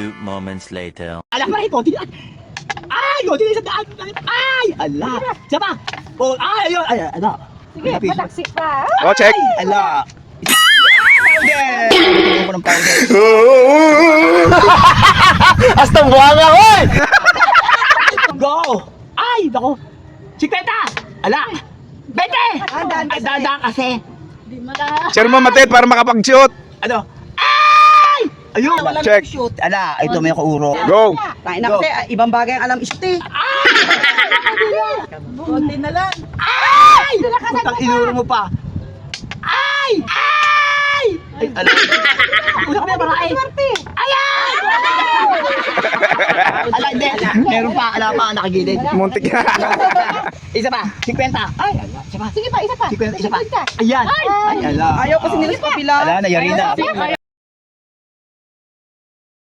few moments later. Alam mo rin, konti lang. Ay, konti lang sa daan. Ay, ala. Siya pa. Oh, ay, ayun. Ay, ala. Sige, pataksi pa. Oh, check. Ay, ala. Powder. Tingnan ko ng powder. Hasta buwanga, oy! Go! Ay, nako. 50! Ala. 20! Ay, dadaan kasi. Di mo na. Share mo matid para makapag-shoot. Ano? Ay! Ayun. Check. Shoot. Ala, ito may kauro. Go. Tayo na kasi, ibang bagay ang alam isut eh. Konti na lang. Ay! Putang inuro mo pa. Ay! Ay! Ay, ala. Una kami para ay. Ayan! Ala, hindi. Meron pa, ala pa, nakagilid. Muntik na. Isa pa, 50. Ay, ala. Isa pa. Sige pa, isa pa. 50, isa pa. 50. Ayan. Ay, ala. Ayaw kasi nila sa kapila. Ala, nayari na.